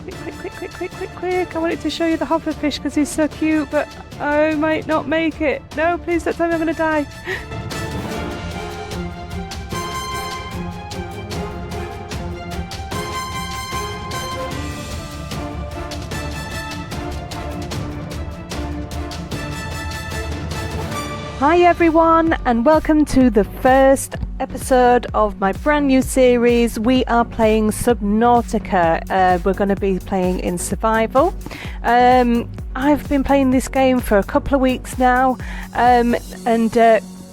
Quick. I wanted to show you the hopper fish because he's so cute, but I might not make it. No, please don't tell me I'm going to die. Hi everyone, and welcome to the first episode of my brand new series. We are playing Subnautica. We're going to be playing in survival. I've been playing this game for a couple of weeks now, and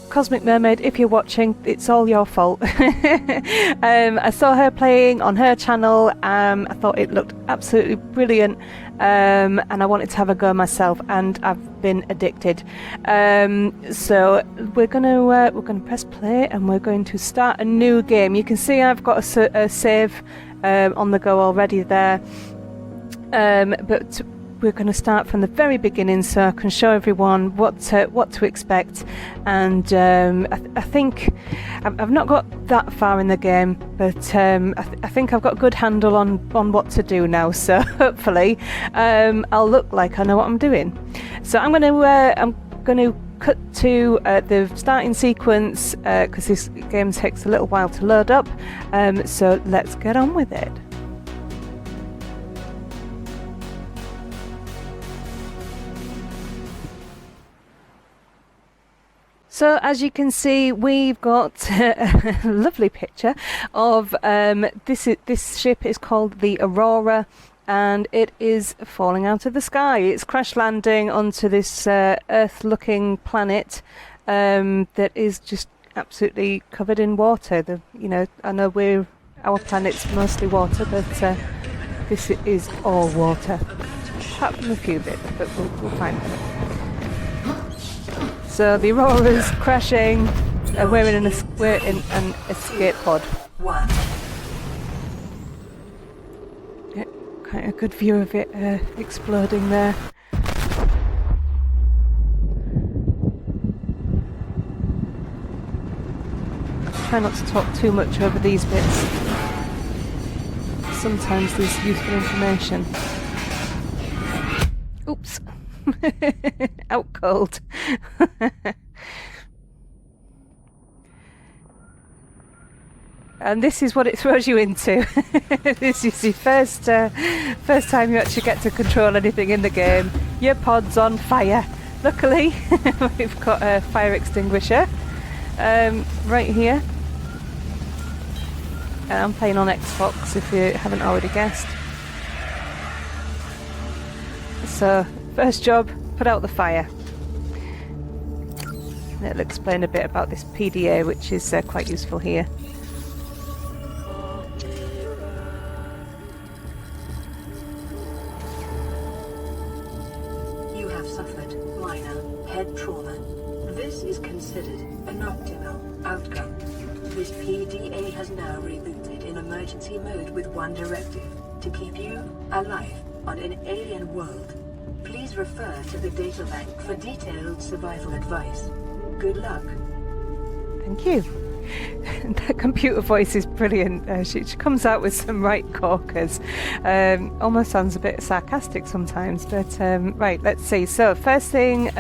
Cosmic Mermaid, if you're watching, it's all your fault. I saw her playing on her channel. I thought it looked absolutely brilliant, and I wanted to have a go myself, and I've been addicted. So we're gonna press play, and we're going to start a new game. You can see I've got a save on the go already there, but we're going to start from the very beginning so I can show everyone what to expect. And I think I've not got that far in the game, but I think I've got a good handle on what to do now. So hopefully I'll look like I know what I'm doing. So I'm going to cut to the starting sequence because this game takes a little while to load up. So let's get on with it. So as you can see, we've got a lovely picture of this ship is called the Aurora, and it is falling out of the sky. It's crash landing onto this Earth-looking planet that is just absolutely covered in water. I know our planet's mostly water, but this is all water, apart from a few bits, but we'll find them. So the Aurora's crashing, and we're in an escape pod. Yeah, quite a good view of it exploding there. Try not to talk too much over these bits. Sometimes there's useful information. Oops. Out cold. And this is what it throws you into. This is the first time you actually get to control anything in the game. Your pod's on fire. Luckily, we've got a fire extinguisher right here. I'm playing on Xbox, if you haven't already guessed. So, first job, put out the fire. And it'll explain a bit about this PDA, which is quite useful here. You have suffered minor head trauma. This is considered an optimal outcome. This PDA has now rebooted in emergency mode with one directive: to keep you alive on an alien world. Please refer to the data bank for detailed survival advice. Good luck. Thank you. That computer voice is brilliant. She comes out with some right corkers. Almost sounds a bit sarcastic sometimes, but right, let's see. So first thing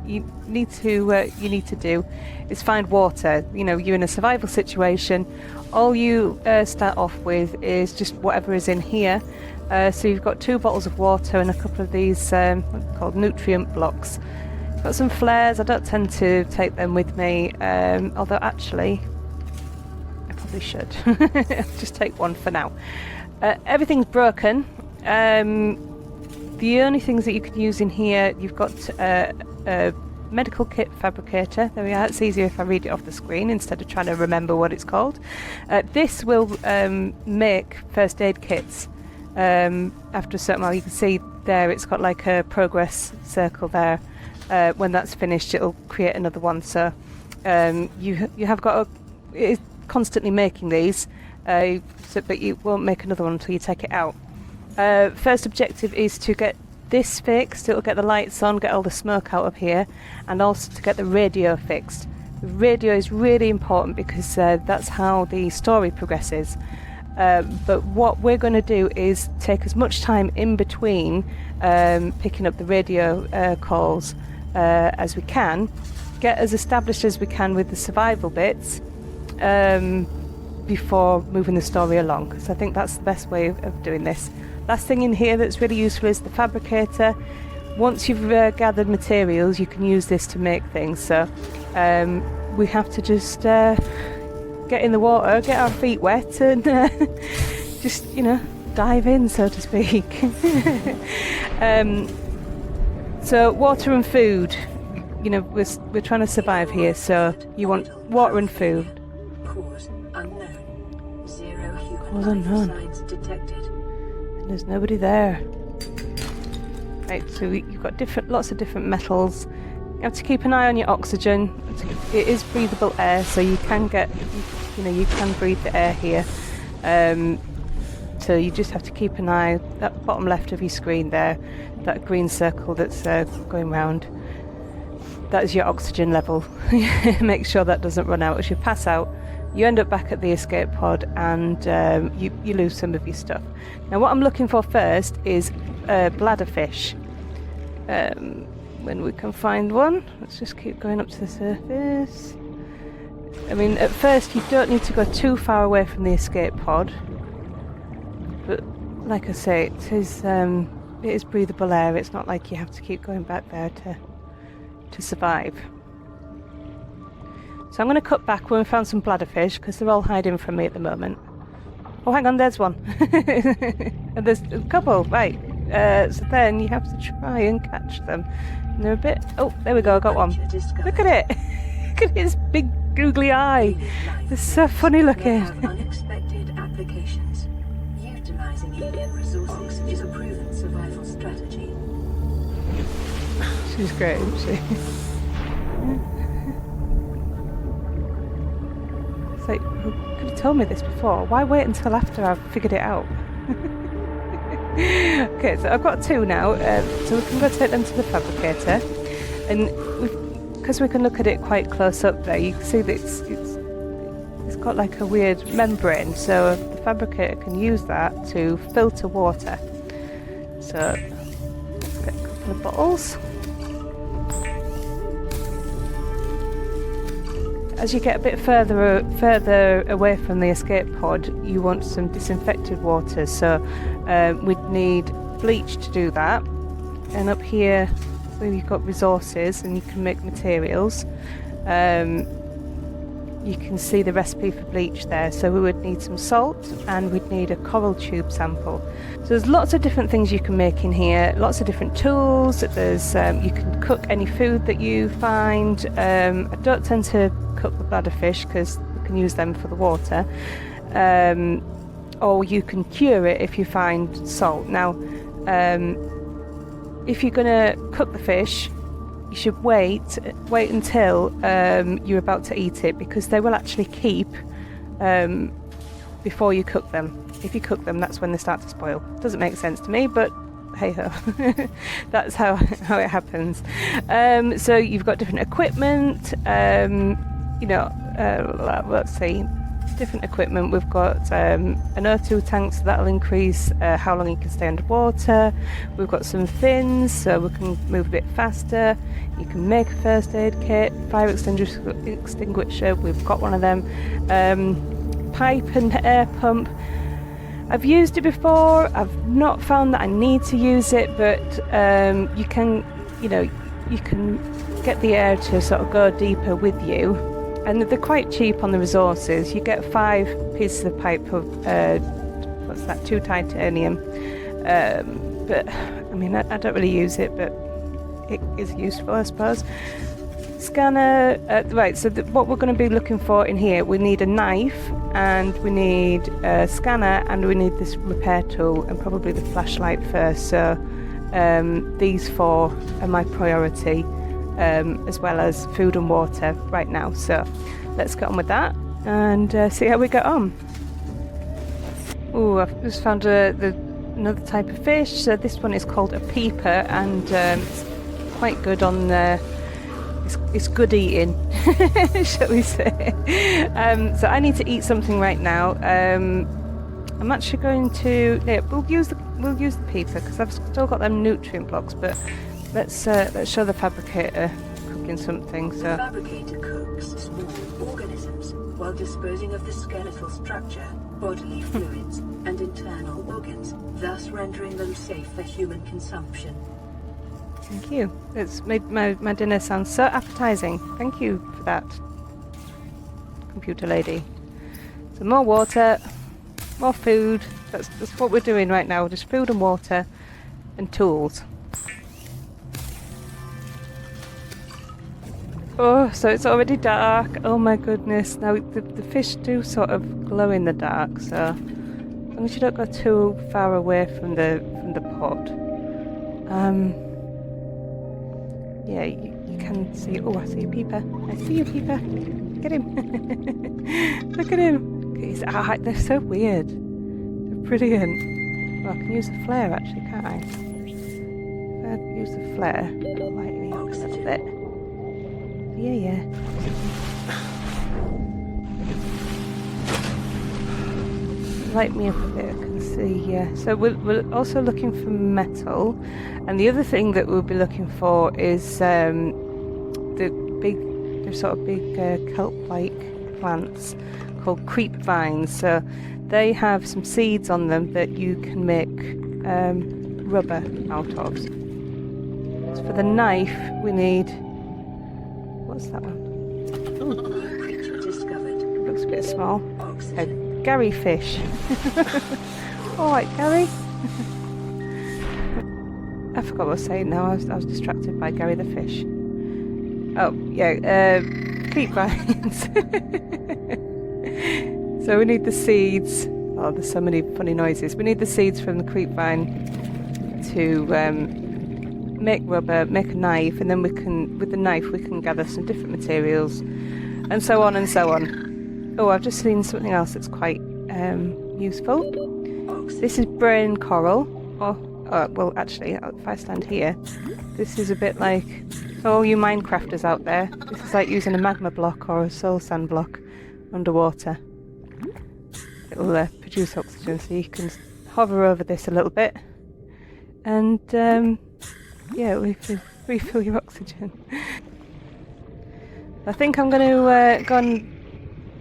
you need to do is find water. You're in a survival situation. All you start off with is just whatever is in here. So you've got 2 bottles of water and a couple of these called nutrient blocks. Got some flares. I don't tend to take them with me, although actually I probably should. Just take one for now. Everything's broken. The only things that you can use in here, you've got a medical kit fabricator. There we are. It's easier if I read it off the screen instead of trying to remember what it's called. This will make first aid kits. After a certain while, you can see there it's got like a progress circle there. When that's finished, it'll create another one. So you have got it's constantly making these, but you won't make another one until you take it out. First objective is to get this fixed. It'll get the lights on, get all the smoke out of here, and also to get the radio fixed. The radio is really important because that's how the story progresses. But what we're going to do is take as much time in between picking up the radio calls as we can, get as established as we can with the survival bits before moving the story along, because I think that's the best way of doing this. Last thing in here that's really useful is the fabricator. Once you've gathered materials, you can use this to make things, so we have to just get in the water, get our feet wet, and just, you know, dive in, so to speak. So water and food, you know, we're trying to survive here, so you want water and food. Cause unknown. 0 Cause human unknown. signs detected. And there's nobody there. Right, so you've got lots of different metals. You have to keep an eye on your oxygen. It is breathable air, so you can get, you know, you can breathe the air here. So you just have to keep an eye, that bottom left of your screen there, that green circle that's going round. That is your oxygen level. Make sure that doesn't run out. As you pass out, you end up back at the escape pod, and you lose some of your stuff. Now what I'm looking for first is bladder fish. When we can find one, let's just keep going up to the surface. I mean, at first you don't need to go too far away from the escape pod, but like I say, it is breathable air. It's not like you have to keep going back there to survive. So I'm going to cut back when we found some bladder fish, because they're all hiding from me at the moment. Oh, hang on, there's one. And there's a couple, right. So then you have to try and catch them. And they're a bit... Oh, there we go, I got one. Look at it. Look at his big googly eye. They're so funny looking. Have unexpected applications. Utilizing alien resources is a proven survival strategy. She's great, isn't she? It's like, you could have told me this before. Why wait until after I've figured it out? Okay, so I've got 2 now, so we can go take them to the fabricator, and because we can look at it quite close up there, you can see that it's got like a weird membrane, so the fabricator can use that to filter water. So let's get a couple of bottles. As you get a bit further away from the escape pod, you want some disinfected water, so we'd need bleach to do that. And up here, so you've got resources and you can make materials. You can see the recipe for bleach there, so we would need some salt and we'd need a coral tube sample. So there's lots of different things you can make in here, lots of different tools. There's you can cook any food that you find. I don't tend to cook the bladder fish because you can use them for the water, or you can cure it if you find salt. Now if you're going to cook the fish, you should wait until you're about to eat it, because they will actually keep before you cook them. If you cook them, that's when they start to spoil. Doesn't make sense to me, but hey ho. That's how it happens. So you've got different equipment, let's see, different equipment. We've got an O2 tank, so that'll increase how long you can stay underwater. We've got some fins, so we can move a bit faster. You can make a first aid kit, fire extinguisher, we've got one of them. Pipe and air pump. I've used it before. I've not found that I need to use it, but you can get the air to sort of go deeper with you. And they're quite cheap on the resources. You get 5 pieces of pipe of 2 titanium. But I mean, I don't really use it, but it is useful, I suppose. Scanner. Right. So what we're going to be looking for in here, we need a knife, and we need a scanner, and we need this repair tool, and probably the flashlight first. So these 4 are my priority. As well as food and water right now. So let's get on with that and see how we get on. Oh, I've just found another type of fish. So this one is called a Peeper, and it's quite good on it's good eating, shall we say. So I need to eat something right now. I'm actually going to... Yeah, we'll use the Peeper because I've still got them nutrient blocks, but let's show the fabricator cooking something. So the fabricator cooks small organisms while disposing of the skeletal structure, bodily fluids, and internal organs, thus rendering them safe for human consumption. Thank you. It's made my dinner sound so appetizing. Thank you for that, computer lady. So more water, more food. That's what we're doing right now. Just food and water and tools. Oh, so it's already dark. Oh my goodness. Now the fish do sort of glow in the dark, so as long as you don't go too far away from the pot. Yeah, you can see... Oh, I see you, Peeper. I see you, Peeper. Get him. Look at him. They're so weird. They're brilliant. Well, I can use the flare, actually, can't I? If I use the flare, it'll light me up a little bit. Yeah. Light me up a bit, I can see, yeah. So we're also looking for metal, and the other thing that we'll be looking for is the sort of big kelp-like plants called creep vines. So they have some seeds on them that you can make rubber out of. So for the knife, we need... What's that one? Creature discovered. Looks a bit small. Oxygen. Gary fish. Alright, Gary. I forgot what I was saying now. I was distracted by Gary the fish. Oh, yeah, creep vines. So we need the seeds. Oh, there's so many funny noises. We need the seeds from the creep vine to make rubber, make a knife, and then we can, with the knife, we can gather some different materials, and so on and so on. Oh, I've just seen something else that's quite useful. This is brain coral. Well, actually, if I stand here, this is a bit like... Oh, you Minecrafters out there. This is like using a magma block or a soul sand block underwater. It'll produce oxygen, so you can hover over this a little bit, and yeah, refill your oxygen. I think I'm going to go and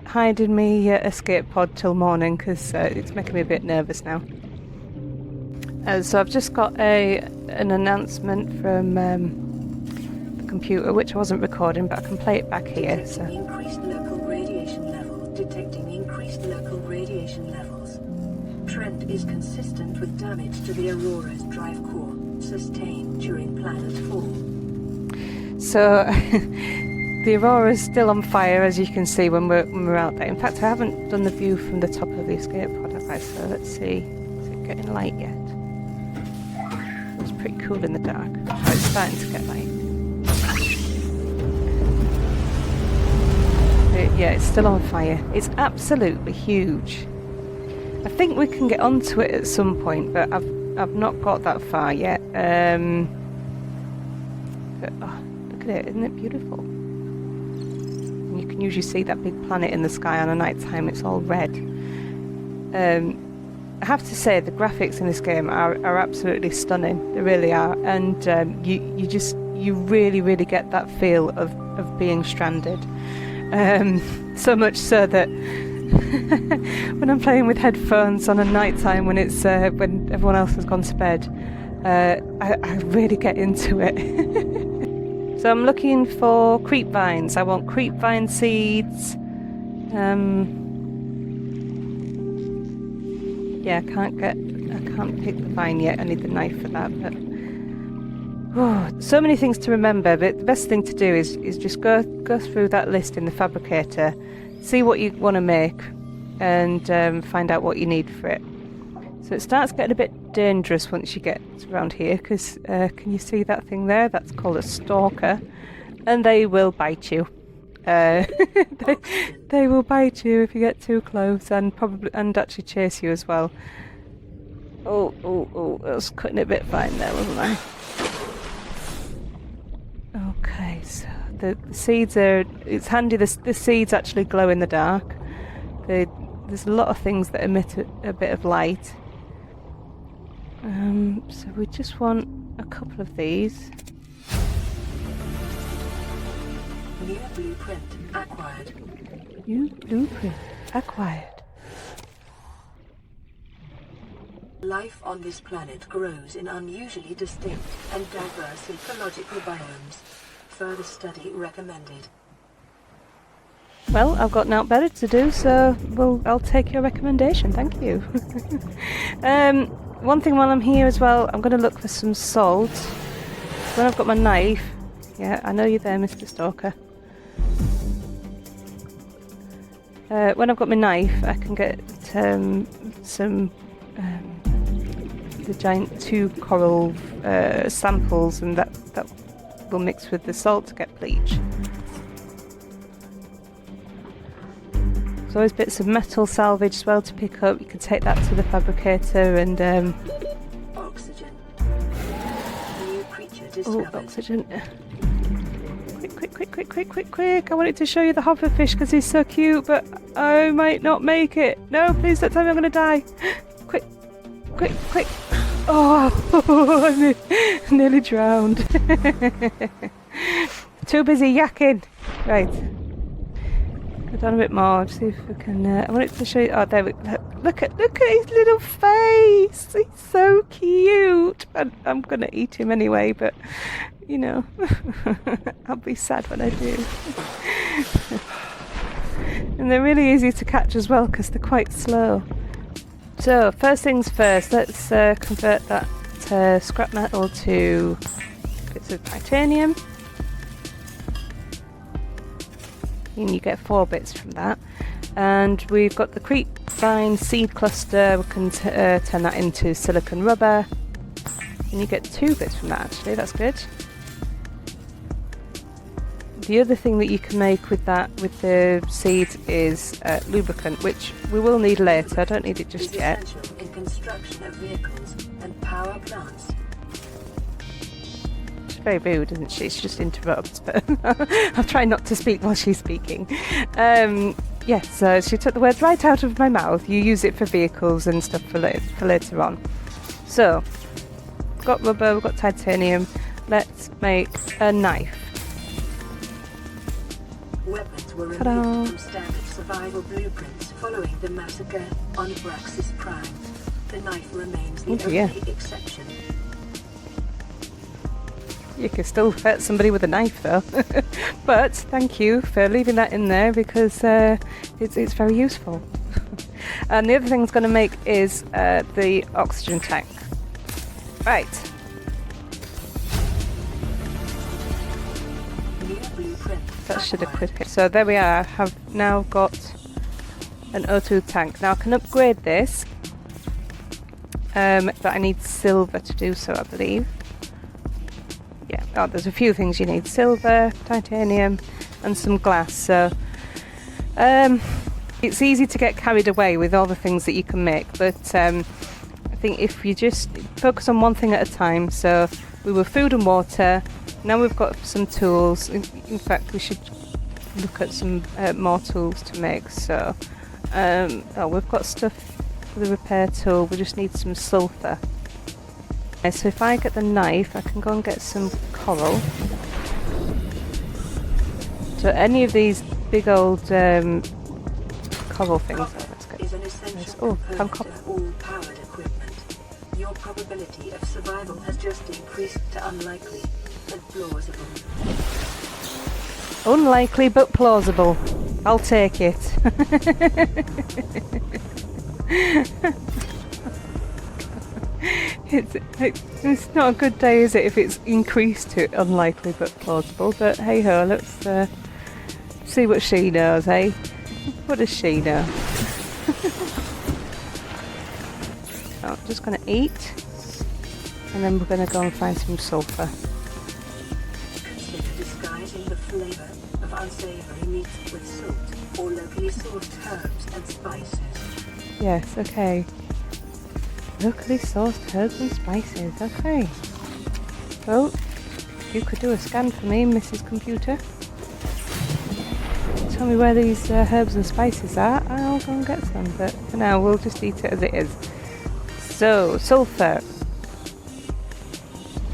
hide in my escape pod till morning, because it's making me a bit nervous now. So I've just got an announcement from the computer, which I wasn't recording, but I can play it back here. So. Increased local radiation levels. Detecting increased local radiation levels. Trend is consistent with damage to the Aurora's drive core sustained during planet fall. So the Aurora's still on fire, as you can see when we're out there. In fact, I haven't done the view from the top of the escape pod, have I? So let's see. Is it getting light yet? It's pretty cool in the dark. Oh, it's starting to get light. Yeah, it's still on fire. It's absolutely huge. I think we can get onto it at some point, but I've not got that far yet. But, oh, look at it, isn't it beautiful? And you can usually see that big planet in the sky on a night time. It's all red. I have to say, the graphics in this game are absolutely stunning. They really are, and you really get that feel of being stranded. So much so that when I'm playing with headphones on a night time when it's when everyone else has gone to bed, I really get into it. So I'm looking for creep vines. I want creep vine seeds. Yeah, I can't pick the vine yet. I need the knife for that. But so many things to remember. But the best thing to do is just go through that list in the fabricator, see what you want to make, and find out what you need for it. So it starts getting a bit dangerous once you get around here, because can you see that thing there? That's called a stalker, and they will bite you. They will bite you if you get too close, and actually chase you as well. Oh, I was cutting it a bit fine there, wasn't I? Okay, so the seeds are... It's handy, the seeds actually glow in the dark. They there's a lot of things that emit a bit of light. So we just want a couple of these. New blueprint acquired. New blueprint acquired. Life on this planet grows in unusually distinct and diverse ecological biomes. Further study recommended. Well, I've got naught better to do, so I'll take your recommendation. Thank you. One thing while I'm here as well, I'm going to look for some salt. When I've got my knife, yeah, I know you're there, Mr. Stalker. When I've got my knife, I can get some the giant 2 coral samples, and that will mix with the salt to get bleach. There's always bits of metal salvage as well to pick up. You can take that to the fabricator and oxygen. New creature discovered. oh, oxygen. Quick. I wanted to show you the hopper fish because he's so cute, but I might not make it. No, please don't tell me I'm going to die. Quick. Oh, I'm nearly drowned. Too busy yakking. Right. Go down a bit more, see if we can... I wanted to show you... Oh, there we go. Look at his little face. He's so cute. I'm going to eat him anyway, but, you know, I'll be sad when I do. And they're really easy to catch as well because they're quite slow. So, first things first, let's convert that scrap metal to bits of titanium. And you get 4 bits from that. And we've got the creepvine seed cluster. We can turn that into silicon rubber. And you get 2 bits from that, actually. That's good. The other thing that you can make with that, with the seeds, is lubricant, which we will need later. I don't need it just yet. Essential in construction of vehicles and power plants. She's very rude, isn't she? She just interrupts, but I'll try not to speak while she's speaking. Yes, so she took the words right out of my mouth. You use it for vehicles and stuff for later on. So, we've got rubber, we've got titanium. Let's make a knife. Weapons were removed from standard survival blueprints following the massacre on Braxis Prime. The knife remains the only exception. You can still hurt somebody with a knife though. But thank you for leaving that in there because it's very useful. And the other thing it's going to make is the oxygen tank. Right. That should have quit it. So there we are. I have now got an O2 tank. Now I can upgrade this, but I need silver to do so, I believe. Yeah, oh, there's a few things you need. Silver, titanium, and some glass. So it's easy to get carried away with all the things that you can make, but I think if you just focus on one thing at a time. So we were food and water. Now we've got some tools. In fact, we should look at some more tools to make. So, we've got stuff for the repair tool. We just need some sulfur. Okay, so if I get the knife, I can go and get some coral. So any of these big old coral things. Let's get this. Oh, found copper. All powered equipment. Your probability of survival has just increased to unlikely. Plausible. Unlikely but plausible. I'll take it. It's not a good day, is it, if it's increased to unlikely but plausible, but hey ho, let's see what she knows, eh? What does she know? So I'm just going to eat, and then we're going to go and find some sulphur. Flavor of unsavory meats with salt or locally sourced herbs and spices. Yes, okay. Locally sourced herbs and spices, okay. So, you could do a scan for me, Mrs. Computer. tell me where these herbs and spices are, I'll go and get some, but for now we'll just eat it as it is. So, sulphur.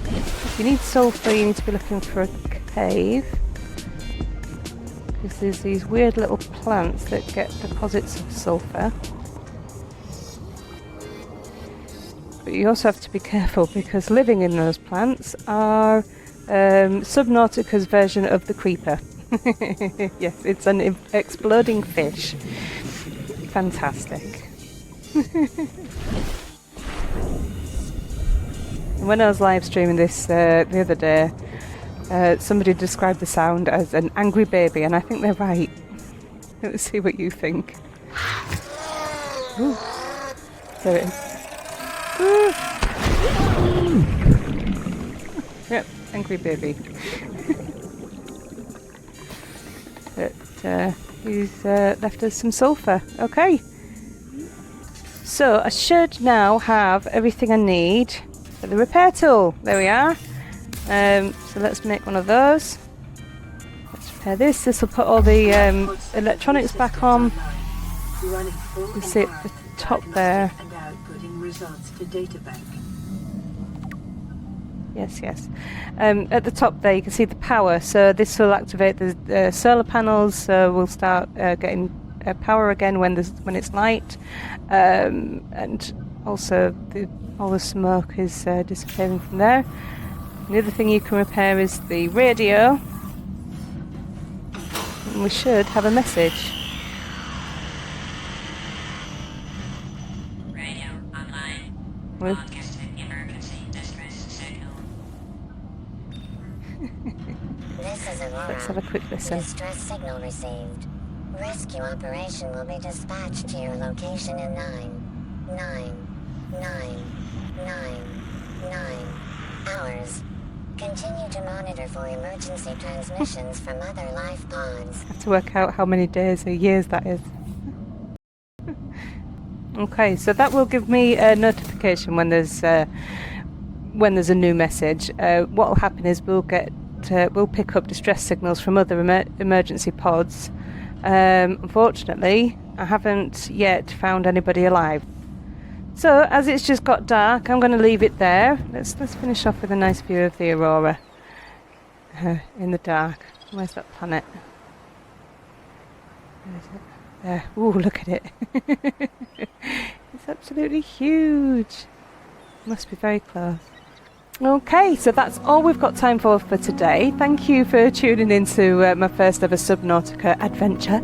If you need sulphur, you need to be looking for a cave, because there's these weird little plants that get deposits of sulphur. But you also have to be careful, because living in those plants are Subnautica's version of the creeper. Yes, it's an exploding fish. Fantastic. When I was live streaming this the other day, somebody described the sound as an angry baby, and I think they're right. Let's see what you think. Ooh. There it is. Yep, angry baby. But he's left us some sulphur. Okay. So I should now have everything I need for the repair tool. There we are. So let's make one of those. Let's repair this. This will put all the electronics back on. You see at the top there. Yes, yes. At the top there you can see the power. So this will activate the solar panels. So we'll start getting power again when it's light. And also all the smoke is disappearing from there. The other thing you can repair is the radio. And we should have a message. Radio online. Broadcasting emergency distress signal. This is Aurora. Let's have a quick listen. Distress signal received. Rescue operation will be dispatched to your location in 9 hours. Continue to monitor for emergency transmissions from other life pods. I have to work out how many days or years that is. Okay, so that will give me a notification when there's a new message. What will happen is we'll pick up distress signals from other emergency pods. Unfortunately, I haven't yet found anybody alive. So, as it's just got dark, I'm going to leave it there. Let's finish off with a nice view of the aurora in the dark. Where's that planet? Where is it? There. Ooh, look at it. It's absolutely huge. Must be very close. Okay, so that's all we've got time for today. Thank you for tuning in to my first ever Subnautica adventure.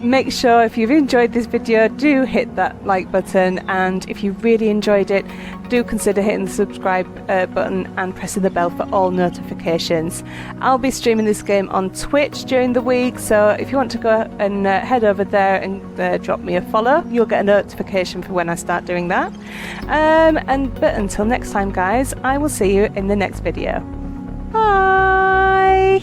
Make sure if you've enjoyed this video, do hit that like button, and if you really enjoyed it, do consider hitting the subscribe button and pressing the bell for all notifications. I'll be streaming this game on Twitch during the week, so if you want to go and head over there and drop me a follow, you'll get a notification for when I start doing that. But until next time, guys, I will see you in the next video. Bye!